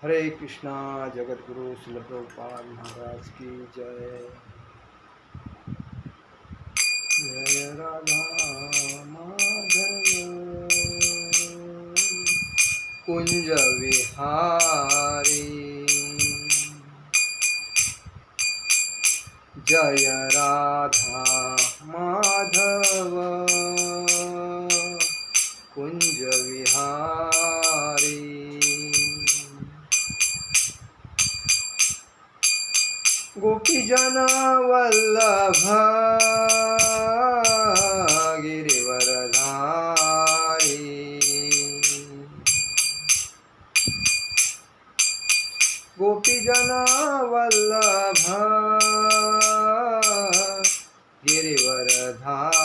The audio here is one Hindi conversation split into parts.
हरे कृष्णा। जगत गुरु श्रील प्रभुपाद महाराज की जय। जय राधा माधव कुंज विहारी। जय राधा माधव कुंज विहारी। गोपीजन वल्लभ गिरिवरधारी। गोपीजन वल्लभ गिरिवरधारी।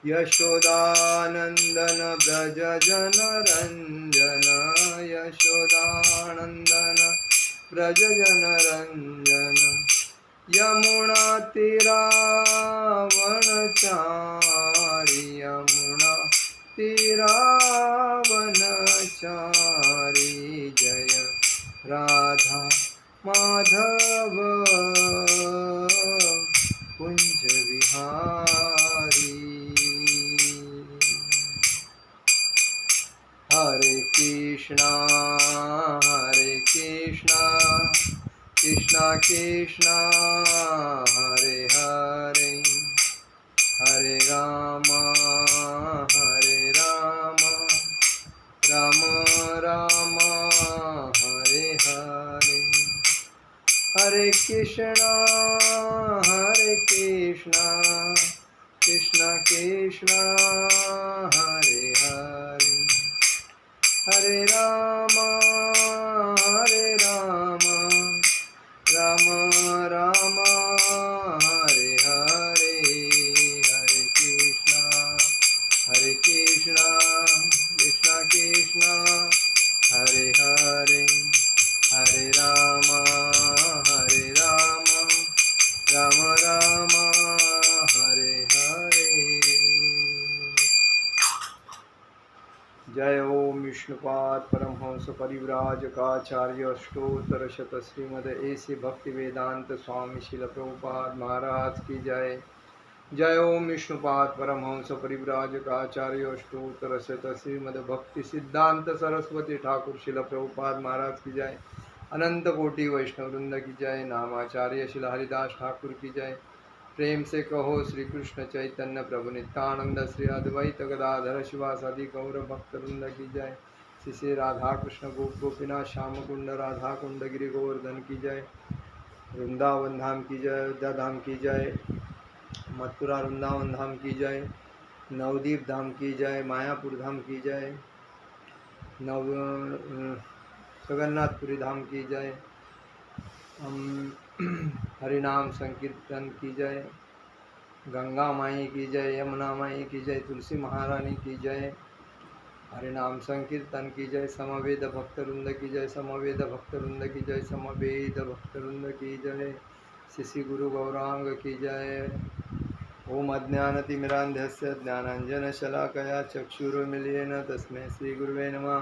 यशोदानंदन ब्रज जन रंजन। यशोदानंदन ब्रज जन रंजन। यमुना तीरावनचारी। यमुना तीरावनचारी। जय राधा माधव कुंज विहारी। हरे कृष्णा कृष्णा कृष्णा हरे हरे। हरे राम राम राम हरे हरे। हरे कृष्णा कृष्णा कृष्णा हरे हरे। हरे राम राम राम हरे हरे। हरे कृष्णा कृष्णा कृष्णा हरे हरे। हरे राम राम राम हरे हरे। जय ओम विष्णुपाद परमहंस परिव्राजकाचार्य अष्टोत्तर शत श्रीमद ऐसे भक्ति वेदांत स्वामी शिल प्रभुपाद महाराज की जय। जय ओम विष्णुपाद परमहंस परिव्राजकाचार्य अष्टोत्तर शत श्रीमद भक्ति सिद्धांत सरस्वती ठाकुर शिल प्रभुपाद महाराज की जय। अनंत कोटि वैष्णव वृंद की जय। नामाचार्य शिल हरिदास ठाकुर की जय। प्रेम से कहो श्री कृष्ण चैतन्य प्रभु नित्यानंद श्री अद्वैत गदाधर शिवासादि गौर भक्त वृंद की जय। श्री श्री राधा कृष्ण गोप गोपीनाथ श्याम कुंड राधा कुंड गिरि गोवर्धन की जय। वृंदावन धाम की जय। अयोध्या धाम की जय। मथुरा वृंदावन धाम की जय। नवदीप धाम की जय। मायापुर धाम की जय। जगन्नाथपुरी धाम की जय। हरिनाम संकीर्तन की जय। गंगा माई की जय। यमुना माई की जय। तुलसी महारानी की जय। हरिनाम संकीर्तन की जय। समवेद भक्तवृंद की जय। समवेद भक्तवृंद की जय। समवेद भक्तवृंद की जय। श्री गुरु गौरांग की जय। ओम अज्ञानतिमिरान्धस्य ज्ञानाञ्जनशलाकया चक्षुरुन्मीलितेन तस्मै श्रीगुरुवे नमः।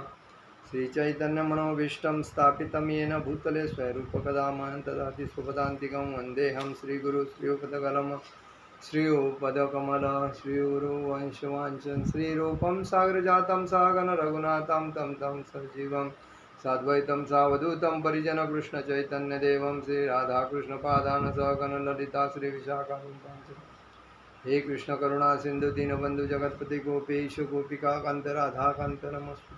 श्रीचैतन्यमनोभीष्टं स्थापितं येन भूतले स्वरूपकदा महं ददाति स्वपदान्तिकं वन्देऽहं श्रीगुरु श्रीयुतकलम् श्रीयुपदकमल श्रीगुरुवंशवाञ्छन् श्रीरूपं सागरजातं सागन रघुनाथं तं सजीवं साद्वैतं सावधूतं परिजनकृष्णचैतन्यदेवं श्रीराधाकृष्णपादान् सहगण ललिता श्रीविशाखान्वितांश्च। हे कृष्ण करुणा सिंधु दीनबंधु जगतपति गोपेश गोपिका कांत राधा कांत नमस्ते।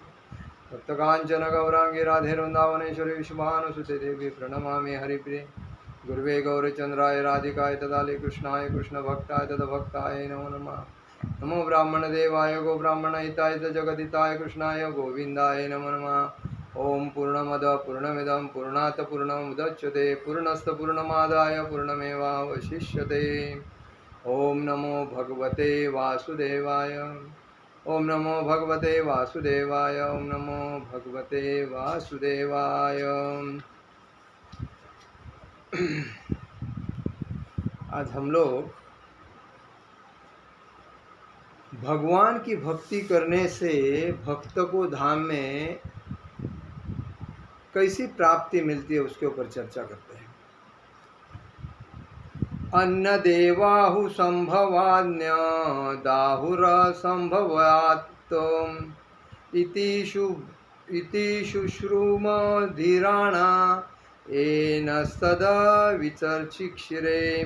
भक्तकांचन गौरांगी राधे वृंदावनेश्वरी विश्वभानुसुते देवी प्रणमामि हरिप्रिये। गुरुवे गौरचंद्राय राधिकाय तदालि कृष्णाय कृष्णभक्ताय तदभक्ताय नमो नमः। नमो ब्राह्मणदेवाय गो ब्राह्मणहिताय जगदिताय कृष्णाय गोविंदाय नमो नमः। ओम पूर्णमद पूर्णमिदं पूर्णात् पूर्णमुदच्यते पूर्णस्य पूर्णमादाय पूर्णमेवावशिष्यते। ओम नमो भगवते वासुदेवाय। ओम नमो भगवते वासुदेवाय। ओम नमो भगवते वासुदेवाय। आज हम लोग भगवान की भक्ति करने से भक्त को धाम में कैसी प्राप्ति मिलती है उसके ऊपर चर्चा करते हैं। अन्न देवाहु संभवान्य दाहुर संभवात् इति शुश्रूमधीराणा एन सदा विचर्चिक्षिरे।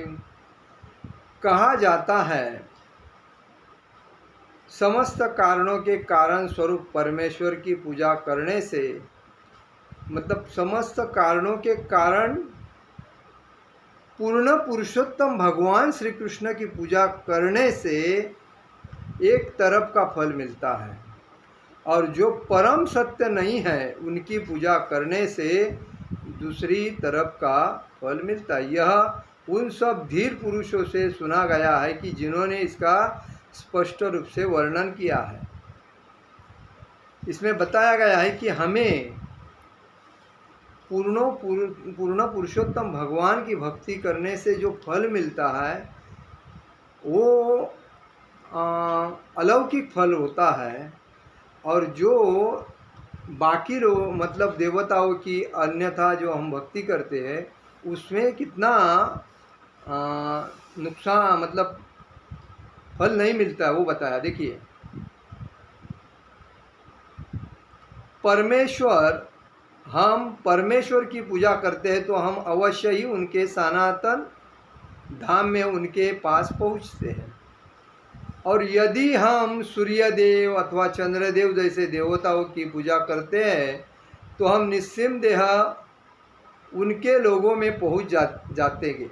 कहा जाता है समस्त कारणों के कारण स्वरूप परमेश्वर की पूजा करने से, मतलब समस्त कारणों के कारण पूर्ण पुरुषोत्तम भगवान श्री कृष्ण की पूजा करने से एक तरफ का फल मिलता है, और जो परम सत्य नहीं है उनकी पूजा करने से दूसरी तरफ का फल मिलता है। यह उन सब धीर पुरुषों से सुना गया है कि जिन्होंने इसका स्पष्ट रूप से वर्णन किया है। इसमें बताया गया है कि हमें पूर्ण पुरुषोत्तम भगवान की भक्ति करने से जो फल मिलता है वो अलौकिक फल होता है, और जो बाकी लोग मतलब देवताओं की अन्यथा जो हम भक्ति करते हैं उसमें कितना नुकसान मतलब फल नहीं मिलता है वो बताया। देखिए, हम परमेश्वर की पूजा करते हैं तो हम अवश्य ही उनके सनातन धाम में उनके पास पहुंचते हैं, और यदि हम सूर्यदेव अथवा चंद्रदेव जैसे देवताओं की पूजा करते हैं तो हम निस्संदेह उनके लोगों में पहुंच जाते हैं।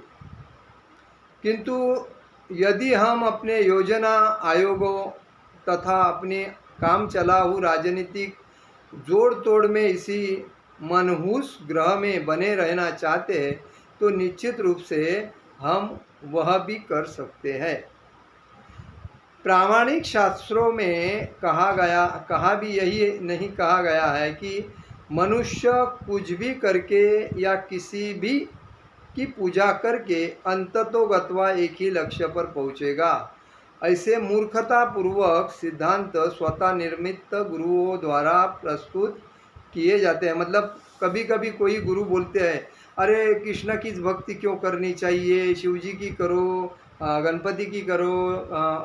किंतु यदि हम अपने योजना आयोगों तथा अपने काम चलाऊ राजनीतिक जोड़ तोड़ में इसी मनहूस ग्रह में बने रहना चाहते हैं तो निश्चित रूप से हम वह भी कर सकते हैं। प्रामाणिक शास्त्रों में कहा भी यही नहीं कहा गया है कि मनुष्य कुछ भी करके या किसी भी की पूजा करके अंततोगत्वा एक ही लक्ष्य पर पहुंचेगा। ऐसे मूर्खतापूर्वक सिद्धांत स्वतः निर्मित गुरुओं द्वारा प्रस्तुत किए जाते हैं। मतलब कभी कभी कोई गुरु बोलते हैं अरे कृष्ण की भक्ति क्यों करनी चाहिए, शिवजी की करो, गणपति की करो,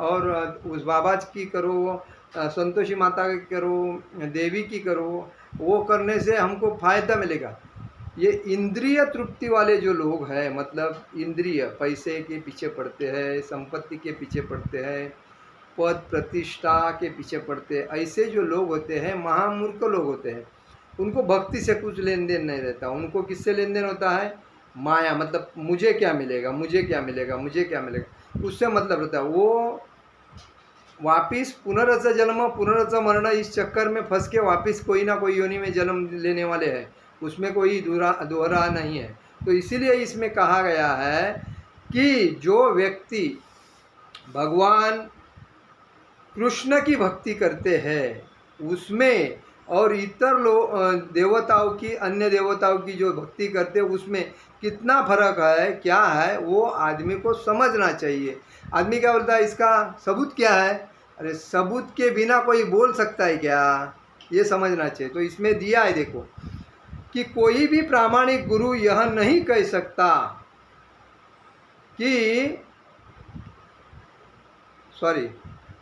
और उस बाबा की करो, संतोषी माता की करो, देवी की करो, वो करने से हमको फायदा मिलेगा। ये इंद्रिय तृप्ति वाले जो लोग हैं, मतलब इंद्रिय पैसे के पीछे पड़ते हैं, संपत्ति के पीछे पड़ते हैं, पद प्रतिष्ठा के पीछे पड़ते हैं, ऐसे जो लोग होते हैं महामूर्ख लोग होते हैं। उनको भक्ति से कुछ लेन देन नहीं रहता। उनको किससे लेन देन होता है? माया, मतलब मुझे क्या मिलेगा, मुझे क्या मिलेगा, मुझे क्या मिलेगा, उससे मतलब रहता है। वो वापिस पुनरच जन्म पुनरच मरण इस चक्कर में फंस के वापिस कोई ना कोई योनि में जन्म लेने वाले हैं, उसमें कोई दोहरा नहीं है। तो इसीलिए इसमें कहा गया है कि जो व्यक्ति भगवान कृष्ण की भक्ति करते हैं उसमें और इतर देवताओं की, अन्य देवताओं की जो भक्ति करते हैं उसमें कितना फर्क है, क्या है, वो आदमी को समझना चाहिए। आदमी क्या बोलता है, इसका सबूत क्या है? अरे सबूत के बिना कोई बोल सकता है क्या? ये समझना चाहिए। तो इसमें दिया है देखो कि कोई भी प्रामाणिक गुरु यह नहीं कह सकता कि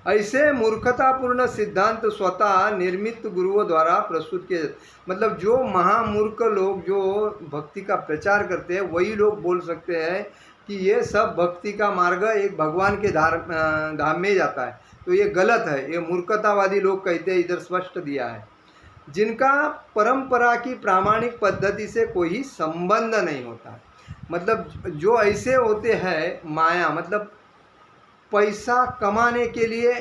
ऐसे मूर्खतापूर्ण सिद्धांत स्वतः निर्मित गुरुओं द्वारा प्रस्तुत किए। मतलब जो महामूर्ख लोग जो भक्ति का प्रचार करते हैं वही लोग बोल सकते हैं कि ये सब भक्ति का मार्ग एक भगवान के धाम में जाता है। तो ये गलत है, ये मूर्खतावादी लोग कहते हैं, इधर स्पष्ट दिया है। जिनका परंपरा की प्रामाणिक पद्धति से कोई संबंध नहीं होता, मतलब जो ऐसे होते हैं माया, मतलब पैसा कमाने के लिए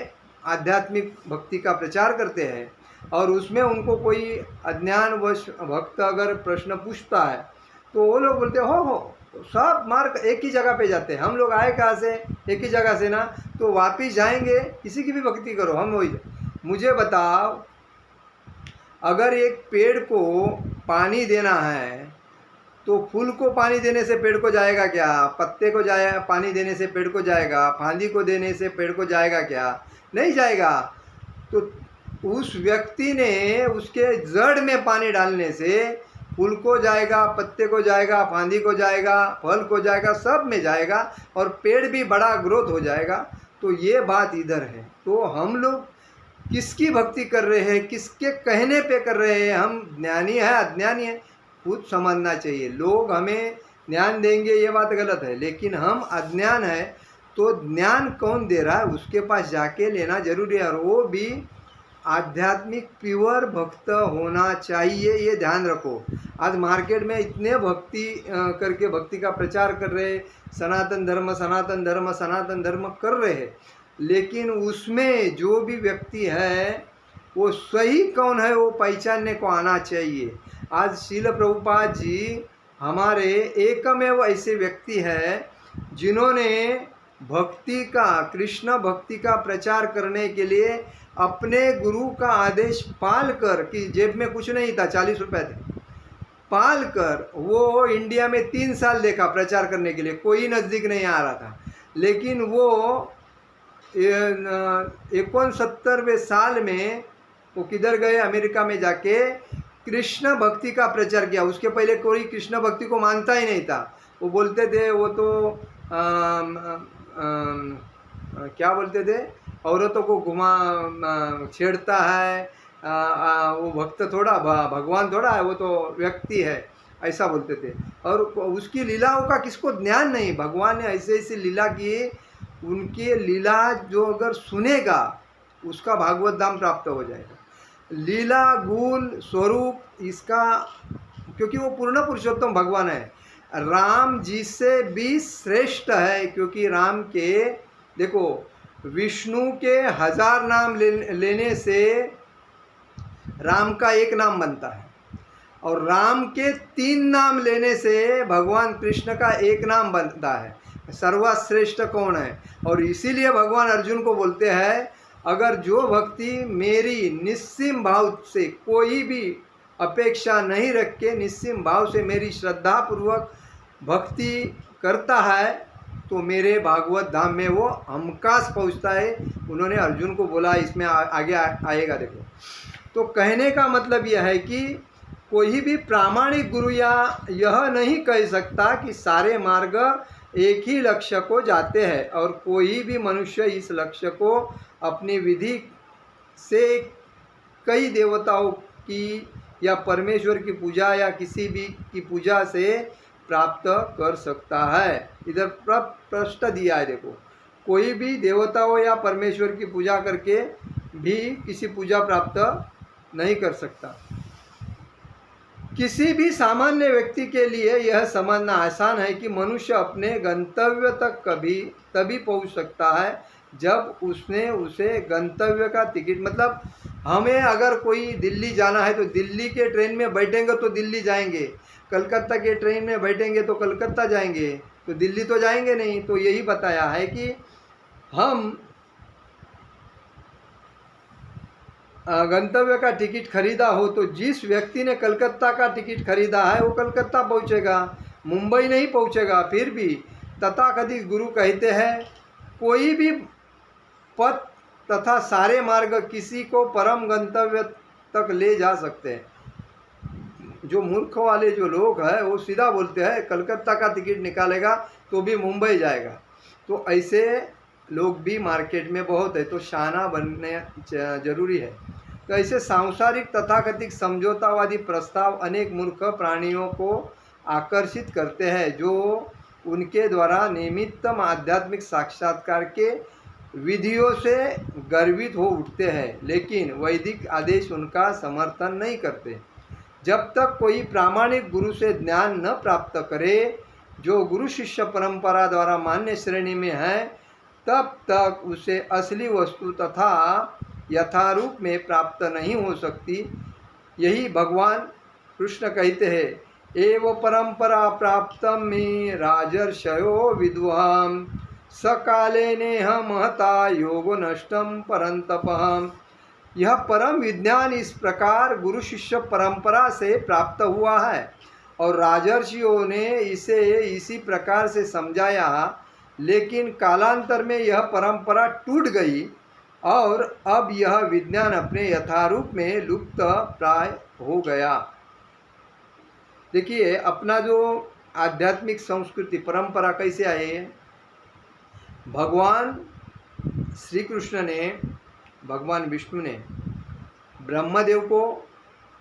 आध्यात्मिक भक्ति का प्रचार करते हैं, और उसमें उनको कोई अज्ञानवश भक्त अगर प्रश्न पूछता है तो वो लोग बोलते हो सब मार्ग एक ही जगह पे जाते हैं, हम लोग आए कहाँ से, एक ही जगह से ना, तो वापिस जाएंगे, किसी की भी भक्ति करो, हम वही। मुझे बताओ, अगर एक पेड़ को पानी देना है तो फूल को पानी देने से पेड़ को जाएगा क्या? पत्ते को जाए पानी देने से पेड़ को जाएगा? फांदी को देने से पेड़ को जाएगा क्या? नहीं जाएगा। तो उस व्यक्ति ने उसके जड़ में पानी डालने से फूल को जाएगा, पत्ते को जाएगा, फांदी को जाएगा, फल को जाएगा, सब में जाएगा और पेड़ भी बड़ा ग्रोथ हो जाएगा। तो ये बात इधर है। तो हम लोग किसकी भक्ति कर रहे हैं, किसके कहने पे कर रहे हैं? हम ज्ञानी है अज्ञानी है, खुद समझना चाहिए। लोग हमें ज्ञान देंगे ये बात गलत है, लेकिन हम अज्ञान है तो ज्ञान कौन दे रहा है उसके पास जाके लेना जरूरी है। और वो भी आध्यात्मिक प्योर भक्त होना चाहिए, ये ध्यान रखो। आज मार्केट में इतने भक्ति करके भक्ति का प्रचार कर रहे, सनातन धर्म सनातन धर्म सनातन धर्म कर रहे हैं, लेकिन उसमें जो भी व्यक्ति है वो सही कौन है वो पहचानने को आना चाहिए। आज शील प्रभुपाद जी हमारे एकमेव ऐसे व्यक्ति हैं जिन्होंने भक्ति का, कृष्ण भक्ति का प्रचार करने के लिए अपने गुरु का आदेश पाल कर, कि जेब में कुछ नहीं था, 40 रुपये थे, पाल कर वो इंडिया में 3 साल देखा प्रचार करने के लिए, कोई नज़दीक नहीं आ रहा था। लेकिन वो 69वें साल में वो किधर गए? अमेरिका में जाके कृष्ण भक्ति का प्रचार किया। उसके पहले कोई कृष्ण भक्ति को मानता ही नहीं था। वो बोलते थे वो तो क्या बोलते थे, औरतों को छेड़ता है, वो भक्त थोड़ा, भगवान थोड़ा है, वो तो व्यक्ति है, ऐसा बोलते थे। और उसकी लीलाओं का किसको ज्ञान नहीं। भगवान ने ऐसे ऐसी लीला की, उनके लीला जो अगर सुनेगा उसका भागवत धाम प्राप्त हो जाएगा। लीला गुण स्वरूप इसका, क्योंकि वो पूर्ण पुरुषोत्तम भगवान है, राम जी से भी श्रेष्ठ है। क्योंकि राम के, देखो, विष्णु के 1000 नाम लेने से राम का एक नाम बनता है, और राम के 3 नाम लेने से भगवान कृष्ण का एक नाम बनता है। सर्वश्रेष्ठ कौन है? और इसीलिए भगवान अर्जुन को बोलते हैं, अगर जो भक्ति मेरी निस्सीम भाव से, कोई भी अपेक्षा नहीं रख के निस्सीम भाव से मेरी श्रद्धा पूर्वक भक्ति करता है, तो मेरे भागवत धाम में वो हमखास पहुंचता है। उन्होंने अर्जुन को बोला, इसमें आगे आएगा। देखो, तो कहने का मतलब यह है कि कोई भी प्रामाणिक गुरु यह नहीं कह सकता कि सारे मार्ग एक ही लक्ष्य को जाते हैं, और कोई भी मनुष्य इस लक्ष्य को अपनी विधि से कई देवताओं की या परमेश्वर की पूजा या किसी भी की पूजा से प्राप्त कर सकता है। इधर प्रश्न दिया है, देखो, कोई भी देवताओं या परमेश्वर की पूजा करके भी किसी पूजा प्राप्त नहीं कर सकता। किसी भी सामान्य व्यक्ति के लिए यह समझना आसान है कि मनुष्य अपने गंतव्य तक तभी पहुंच सकता है जब उसने उसे गंतव्य का टिकट, मतलब हमें अगर कोई दिल्ली जाना है तो दिल्ली के ट्रेन में बैठेंगे तो दिल्ली जाएंगे, कलकत्ता के ट्रेन में बैठेंगे तो कलकत्ता जाएंगे, तो दिल्ली तो जाएंगे नहीं। तो यही बताया है कि हम गंतव्य का टिकट खरीदा हो तो जिस व्यक्ति ने कलकत्ता का टिकट खरीदा है वो कलकत्ता पहुंचेगा, मुंबई नहीं पहुंचेगा। फिर भी तथाकथित गुरु कहते हैं, कोई भी पथ तथा सारे मार्ग किसी को परम गंतव्य तक ले जा सकते हैं। जो मूर्ख वाले जो लोग हैं वो सीधा बोलते हैं कलकत्ता का टिकट निकालेगा तो भी मुंबई जाएगा। तो ऐसे लोग भी मार्केट में बहुत है, तो शाना बनने जरूरी है। तो ऐसे सांसारिक तथाकथित समझौतावादी प्रस्ताव अनेक मूर्ख प्राणियों को आकर्षित करते हैं, जो उनके द्वारा निमित्त आध्यात्मिक साक्षात्कार के विधियों से गर्वित हो उठते हैं, लेकिन वैदिक आदेश उनका समर्थन नहीं करते। जब तक कोई प्रामाणिक गुरु से ज्ञान न प्राप्त करे जो गुरु शिष्य परंपरा द्वारा मान्य श्रेणी में है, तब तक उसे असली वस्तु तथा यथारूप में प्राप्त नहीं हो सकती। यही भगवान कृष्ण कहते हैं, एव परंपरा प्राप्तम मे राजर्षयो विद्वाम सकाले नेह महता योगो नष्टम परंतपहम। यह परम विज्ञान इस प्रकार गुरु शिष्य परंपरा से प्राप्त हुआ है और राजर्षियों ने इसे इसी प्रकार से समझाया, लेकिन कालांतर में यह परंपरा टूट गई और अब यह विज्ञान अपने यथारूप में लुप्त प्राय हो गया। देखिए, अपना जो आध्यात्मिक संस्कृति परंपरा कैसे आई है? भगवान श्री कृष्ण ने, भगवान विष्णु ने ब्रह्मदेव को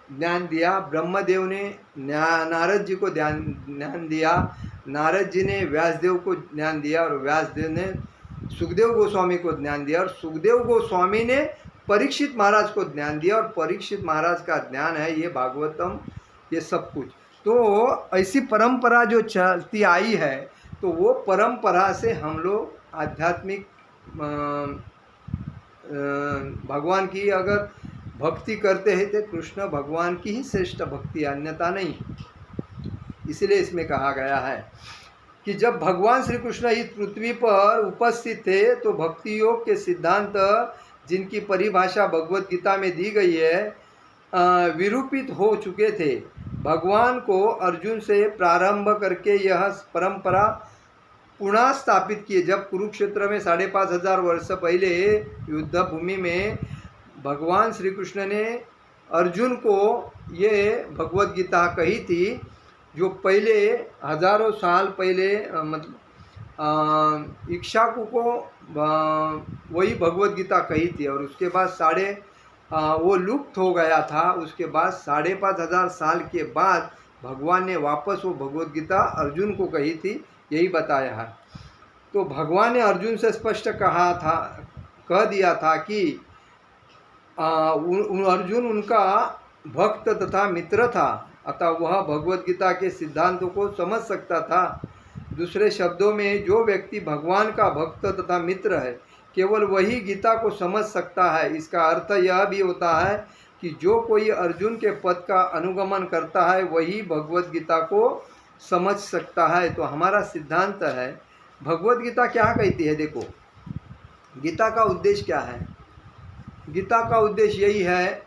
ज्ञान दिया, ब्रह्मदेव ने नारद जी को ज्ञान दिया, नारद जी ने व्यासदेव को ज्ञान दिया और व्यासदेव ने सुखदेव गोस्वामी को ज्ञान दिया और सुखदेव गोस्वामी ने परीक्षित महाराज को ज्ञान दिया और परीक्षित महाराज का ज्ञान है ये भागवतम, ये सब कुछ। तो ऐसी परंपरा जो चलती आई है, तो वो परंपरा से हम लोग आध्यात्मिक भगवान की अगर भक्ति करते हैं तो कृष्ण भगवान की ही श्रेष्ठ भक्ति, अन्यथा नहीं। इसलिए इसमें कहा गया है कि जब भगवान श्री कृष्ण इस पृथ्वी पर उपस्थित थे तो भक्ति योग के सिद्धांत जिनकी परिभाषा भगवत गीता में दी गई है विरूपित हो चुके थे। भगवान को अर्जुन से प्रारंभ करके यह परंपरा पुनः स्थापित किए। जब कुरुक्षेत्र में 5,500 वर्ष पहले युद्ध भूमि में भगवान श्री कृष्ण ने अर्जुन को ये भगवत गीता कही थी, जो पहले हजारों साल पहले मतलब इक्ष्वाकु को वही भगवत गीता कही थी और उसके बाद वो लुप्त हो गया था। उसके बाद 5,500 साल के बाद भगवान ने वापस वो भगवत गीता अर्जुन को कही थी, यही बताया है। तो भगवान ने अर्जुन से स्पष्ट कह दिया था कि अर्जुन उनका भक्त तथा मित्र था, अतः वह भगवत गीता के सिद्धांतों को समझ सकता था। दूसरे शब्दों में, जो व्यक्ति भगवान का भक्त तथा मित्र है केवल वही गीता को समझ सकता है। इसका अर्थ यह भी होता है कि जो कोई अर्जुन के पद का अनुगमन करता है वही भगवत गीता को समझ सकता है। तो हमारा सिद्धांत है, भगवत गीता क्या कहती है? देखो, गीता का उद्देश्य क्या है? गीता का उद्देश्य यही है,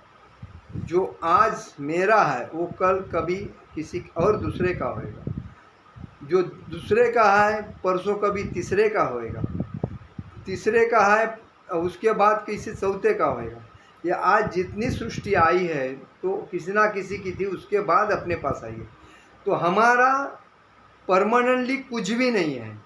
जो आज मेरा है वो कल कभी किसी और दूसरे का होएगा, जो दूसरे का है परसों कभी तीसरे का होएगा, तीसरे का है उसके बाद किसी चौथे का होएगा। या आज जितनी सृष्टि आई है तो किसी ना किसी की थी, उसके बाद अपने पास आई है। तो हमारा परमानेंटली कुछ भी नहीं है,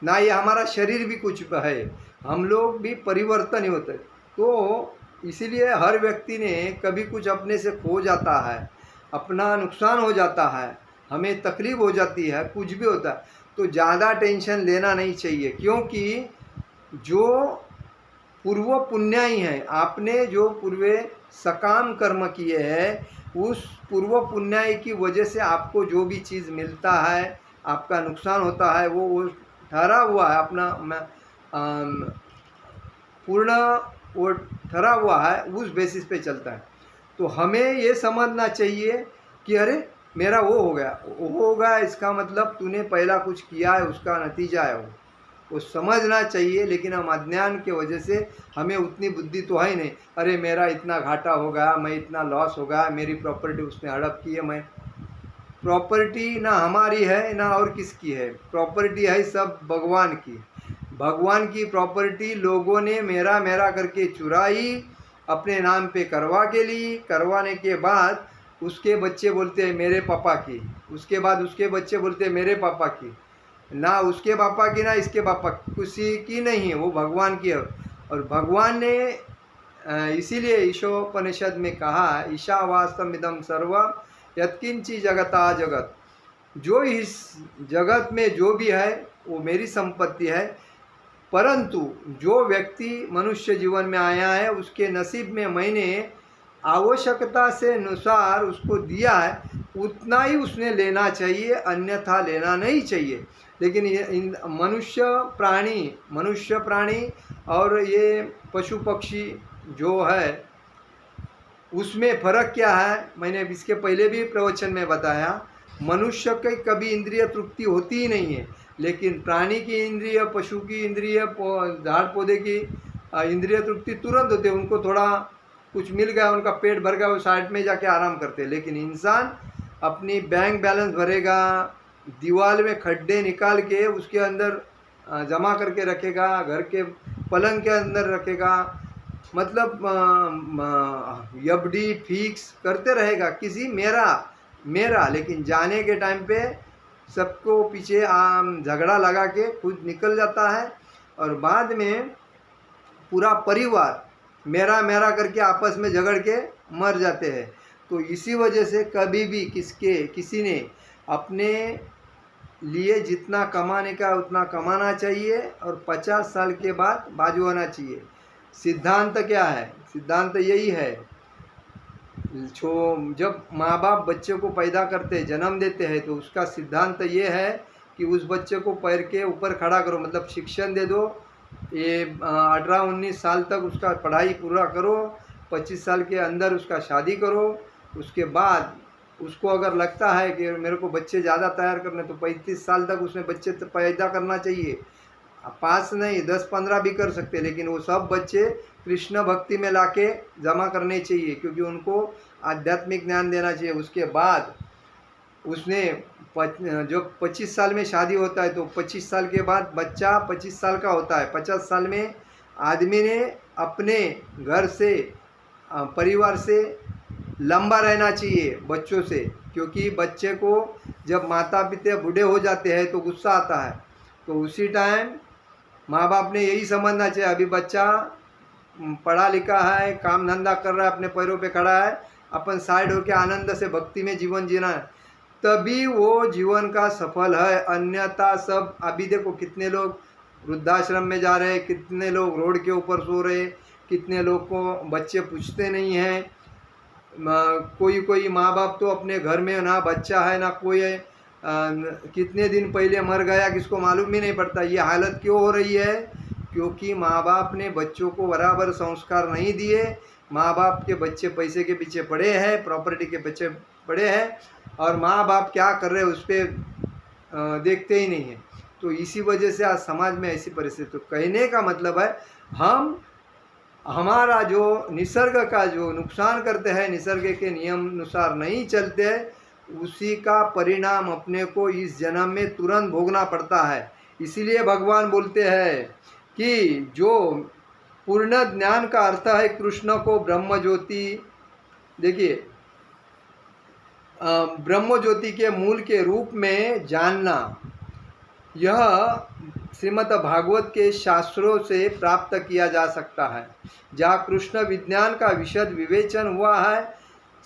ना ये हमारा शरीर भी कुछ है, हम लोग भी परिवर्तन ही होते हैं। तो इसीलिए हर व्यक्ति ने कभी कुछ अपने से खो जाता है, अपना नुकसान हो जाता है, हमें तकलीफ़ हो जाती है, कुछ भी होता है। तो ज़्यादा टेंशन लेना नहीं चाहिए, क्योंकि जो पूर्व पुण्याई हैं, आपने जो पूर्वे सकाम कर्म किए हैं उस पूर्व पुण्याई की वजह से आपको जो भी चीज़ मिलता है, आपका नुकसान होता है, वो ठहरा हुआ है, अपना पूर्ण वो ठहरा हुआ है, उस बेसिस पे चलता है। तो हमें ये समझना चाहिए कि अरे मेरा वो हो गया, इसका मतलब तूने पहला कुछ किया है, उसका नतीजा है वो समझना चाहिए। लेकिन हम अज्ञान के वजह से हमें उतनी बुद्धि तो है ही नहीं, अरे मेरा इतना घाटा हो गया, मैं इतना लॉस हो गया, मेरी प्रॉपर्टी उसने हड़प की है। मैं प्रॉपर्टी ना हमारी है ना और किसकी है, प्रॉपर्टी है सब भगवान की। भगवान की प्रॉपर्टी लोगों ने मेरा मेरा करके चुराई, अपने नाम पे करवाने के बाद उसके बच्चे बोलते हैं मेरे पापा की, उसके बाद उसके बच्चे बोलते हैं मेरे पापा की, ना उसके पापा की ना इसके पापा, किसी की नहीं है, वो भगवान की है। और भगवान ने इसीलिए ईशोपनिषद में कहा, ईशावास्तमिदं सर्वं यत्किंची जगता जगत, जो इस जगत में जो भी है वो मेरी संपत्ति है, परंतु जो व्यक्ति मनुष्य जीवन में आया है उसके नसीब में मैंने आवश्यकता से अनुसार उसको दिया है, उतना ही उसने लेना चाहिए, अन्यथा लेना नहीं चाहिए। लेकिन ये मनुष्य प्राणी और ये पशु पक्षी जो है उसमें फ़र्क क्या है, मैंने इसके पहले भी प्रवचन में बताया। मनुष्य की कभी इंद्रिय तृप्ति होती ही नहीं है, लेकिन प्राणी की इंद्रिय, पशु की इंद्रिय, झाड़ पौधे की इंद्रिय तृप्ति तुरंत होती है। उनको थोड़ा कुछ मिल गया, उनका पेट भर गया, वो साइड में जाके आराम करते हैं। लेकिन इंसान अपनी बैंक बैलेंस भरेगा, दीवार में खड्डे निकाल के उसके अंदर जमा करके रखेगा, घर के पलंग के अंदर रखेगा, मतलब एफडी फिक्स करते रहेगा, किसी मेरा मेरा, लेकिन जाने के टाइम पे सबको पीछे झगड़ा लगा के खुद निकल जाता है और बाद में पूरा परिवार मेरा मेरा करके आपस में झगड़ के मर जाते हैं। तो इसी वजह से कभी भी किसी ने अपने लिए जितना कमाने का उतना कमाना चाहिए और 50 साल के बाद बाजू आना चाहिए। सिद्धांत क्या है? सिद्धांत यही है, जब माँ बाप बच्चे को पैदा करते हैं, जन्म देते हैं, तो उसका सिद्धांत ये है कि उस बच्चे को पैर के ऊपर खड़ा करो, मतलब शिक्षण दे दो, ये 18-19 साल तक उसका पढ़ाई पूरा करो, 25 साल के अंदर उसका शादी करो। उसके बाद उसको अगर लगता है कि मेरे को बच्चे ज़्यादा तैयार करने, तो 35 साल तक उसने बच्चे पैदा करना चाहिए। 5 नहीं 10-15 भी कर सकते, लेकिन वो सब बच्चे कृष्ण भक्ति में लाके जमा करने चाहिए, क्योंकि उनको आध्यात्मिक ज्ञान देना चाहिए। उसके बाद उसने जो 25 साल में शादी होता है, तो 25 साल के बाद बच्चा 25 साल का होता है। 50 साल में आदमी ने अपने घर से परिवार से लंबा रहना चाहिए बच्चों से, क्योंकि बच्चे को जब माता पिता बूढ़े हो जाते हैं तो गुस्सा आता है। तो उसी टाइम माँ बाप ने यही समझना चाहिए, अभी बच्चा पढ़ा लिखा है, काम धंधा कर रहा है, अपने पैरों पे खड़ा है, अपन साइड होकर आनंद से भक्ति में जीवन जीना है, तभी वो जीवन का सफल है। अन्यथा सब, अभी देखो कितने लोग वृद्धाश्रम में जा रहे हैं, कितने लोग रोड के ऊपर सो रहे, कितने लोग को बच्चे पूछते नहीं हैं। कोई माँ बाप तो अपने घर में ना बच्चा है ना कोई है, कितने दिन पहले मर गया किसको मालूम ही नहीं पड़ता। ये हालत क्यों हो रही है? क्योंकि माँ बाप ने बच्चों को बराबर संस्कार नहीं दिए। माँ बाप के बच्चे पैसे के पीछे पड़े हैं, प्रॉपर्टी के पीछे पड़े हैं, और माँ बाप क्या कर रहे हैं उस पर देखते ही नहीं हैं। तो इसी वजह से आज समाज में ऐसी परिस्थिति। तो कहने का मतलब है, हम हमारा जो निसर्ग का जो नुकसान करते हैं, निसर्ग के नियम अनुसार नहीं चलते, उसी का परिणाम अपने को इस जन्म में तुरंत भोगना पड़ता है। इसीलिए भगवान बोलते हैं कि जो पूर्ण ज्ञान का अर्थ है कृष्ण को ब्रह्म ज्योति, देखिए ब्रह्म ज्योति के मूल के रूप में जानना, यह श्रीमद् भागवत के शास्त्रों से प्राप्त किया जा सकता है। जहाँ कृष्ण विज्ञान का विशद विवेचन हुआ है,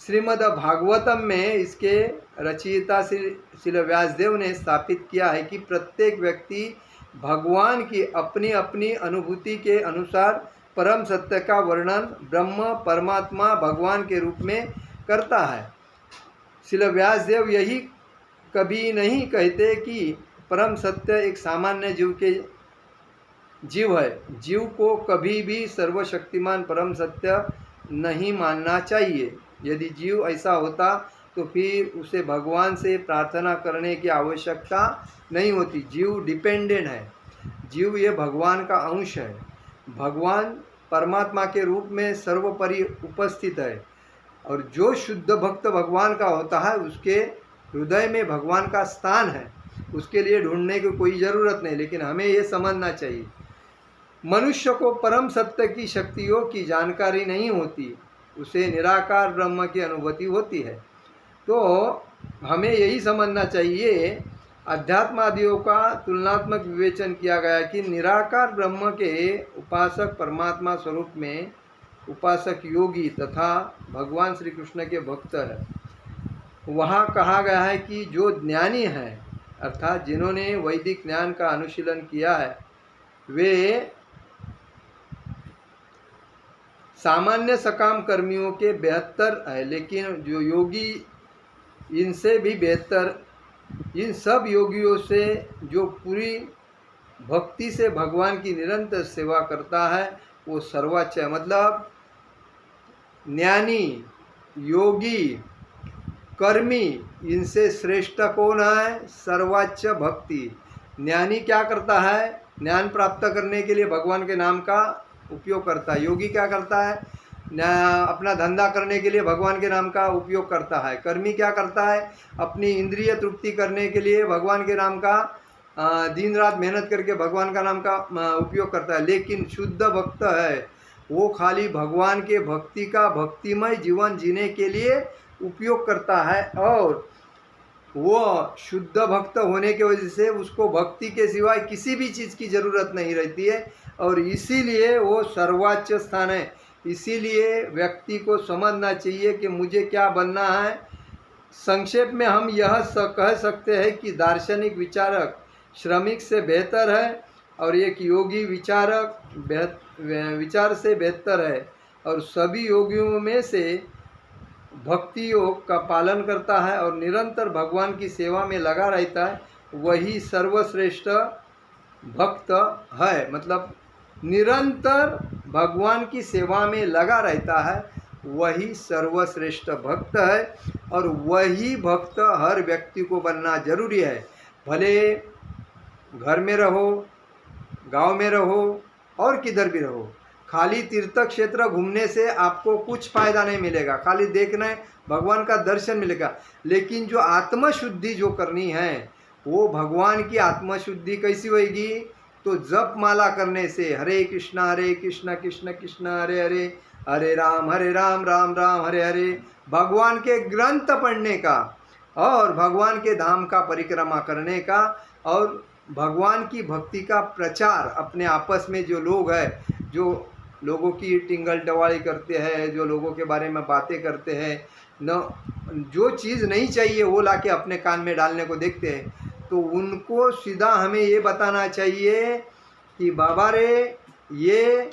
श्रीमद् भागवतम में इसके रचयिता श्रील व्यासदेव ने स्थापित किया है कि प्रत्येक व्यक्ति भगवान की अपनी अपनी अनुभूति के अनुसार परम सत्य का वर्णन ब्रह्म परमात्मा भगवान के रूप में करता है। श्रील व्यासदेव यही कभी नहीं कहते कि परम सत्य एक सामान्य जीव है। जीव को कभी भी सर्वशक्तिमान परम सत्य नहीं मानना चाहिए। यदि जीव ऐसा होता तो फिर उसे भगवान से प्रार्थना करने की आवश्यकता नहीं होती। जीव डिपेंडेंट है, जीव ये भगवान का अंश है। भगवान परमात्मा के रूप में सर्वोपरि उपस्थित है, और जो शुद्ध भक्त भगवान का होता है उसके हृदय में भगवान का स्थान है। उसके लिए ढूंढने की कोई ज़रूरत नहीं। लेकिन हमें ये समझना चाहिए, मनुष्य को परम सत्य की शक्तियों की जानकारी नहीं होती, उसे निराकार ब्रह्म की अनुभूति होती है। तो हमें यही समझना चाहिए, अध्यात्मादियों का तुलनात्मक विवेचन किया गया कि निराकार ब्रह्म के उपासक परमात्मा स्वरूप में उपासक योगी तथा भगवान श्री कृष्ण के भक्त है। वहाँ कहा गया है कि जो ज्ञानी है, अर्थात जिन्होंने वैदिक ज्ञान का अनुशीलन किया है, वे सामान्य सकाम कर्मियों के बेहतर है, लेकिन जो योगी इनसे भी बेहतर, इन सब योगियों से जो पूरी भक्ति से भगवान की निरंतर सेवा करता है वो सर्वोच्च है। मतलब ज्ञानी योगी कर्मी इनसे श्रेष्ठ कौन है? सर्वोच्च भक्ति। ज्ञानी क्या करता है? ज्ञान प्राप्त करने के लिए भगवान के नाम का उपयोग करता है। योगी क्या करता है? अपना धंधा करने के लिए भगवान के नाम का उपयोग करता है। कर्मी क्या करता है? अपनी इंद्रिय तृप्ति करने के लिए भगवान के नाम का दिन रात मेहनत करके भगवान का नाम का उपयोग करता है। लेकिन शुद्ध भक्त है, वो खाली भगवान के भक्ति का भक्तिमय जीवन जीने के लिए उपयोग करता है, और वो शुद्ध भक्त होने की वजह से उसको भक्ति के सिवाय किसी भी चीज़ की ज़रूरत नहीं रहती है, और इसीलिए वो सर्वोच्च स्थान है। इसीलिए व्यक्ति को समझना चाहिए कि मुझे क्या बनना है। संक्षेप में हम यह कह सकते हैं कि दार्शनिक विचारक श्रमिक से बेहतर है, और एक योगी विचारक विचार से बेहतर है, और सभी योगियों में से भक्ति योग का पालन करता है और निरंतर भगवान की सेवा में लगा रहता है, वही सर्वश्रेष्ठ भक्त है। मतलब निरंतर भगवान की सेवा में लगा रहता है, वही सर्वश्रेष्ठ भक्त है, और वही भक्त हर व्यक्ति को बनना जरूरी है। भले घर में रहो, गांव में रहो, और किधर भी रहो, खाली तीर्थ क्षेत्र घूमने से आपको कुछ फायदा नहीं मिलेगा। खाली देखना है, भगवान का दर्शन मिलेगा, लेकिन जो आत्मशुद्धि जो करनी है, वो भगवान की आत्मशुद्धि कैसी होगी? तो जप माला करने से, हरे कृष्णा कृष्ण कृष्ण हरे हरे, हरे राम राम राम हरे हरे, भगवान के ग्रंथ पढ़ने का, और भगवान के धाम का परिक्रमा करने का, और भगवान की भक्ति का प्रचार अपने आपस में जो लोग हैं, जो लोगों की टिंगल टवाली करते हैं, जो लोगों के बारे में बातें करते हैं, न जो चीज़ नहीं चाहिए वो लाके अपने कान में डालने को देखते हैं, तो उनको सीधा हमें ये बताना चाहिए कि बाबा रे, ये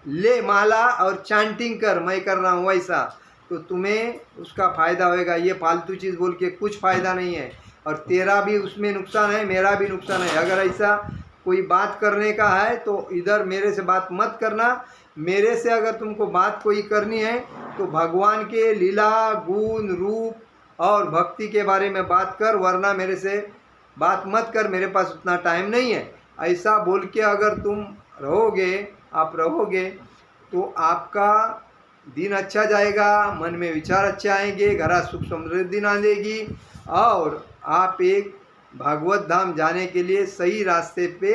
ले माला और चैंटिंग कर, मैं कर रहा हूँ वैसा, तो तुम्हें उसका फ़ायदा होएगा। ये फालतू चीज़ बोल के कुछ फ़ायदा नहीं है, और तेरा भी उसमें नुकसान है, मेरा भी नुकसान है। अगर ऐसा कोई बात करने का है तो इधर मेरे से बात मत करना। मेरे से अगर तुमको बात कोई करनी है तो भगवान के लीला गुण रूप और भक्ति के बारे में बात कर, वरना मेरे से बात मत कर, मेरे पास उतना टाइम नहीं है। ऐसा बोल के अगर तुम आप रहोगे तो आपका दिन अच्छा जाएगा, मन में विचार अच्छे आएंगे, घर सुख समृद्धि नांदेगी, और आप एक भागवत धाम जाने के लिए सही रास्ते पे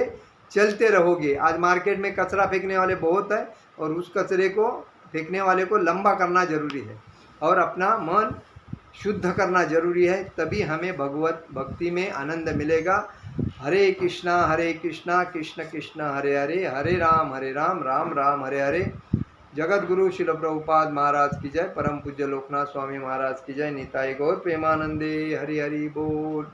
चलते रहोगे। आज मार्केट में कचरा फेंकने वाले बहुत है, और उस कचरे को फेंकने वाले को लंबा करना जरूरी है, और अपना मन शुद्ध करना जरूरी है, तभी हमें भगवत भक्ति में आनंद मिलेगा। हरे कृष्णा कृष्ण कृष्ण हरे हरे, हरे राम राम राम हरे हरे। जगत गुरु शिल प्रभुपाद महाराज की जय, परम पूज्य लोकनाथ स्वामी महाराज की जय। निताई गौर प्रेमानंदे, हरि हरि बोल।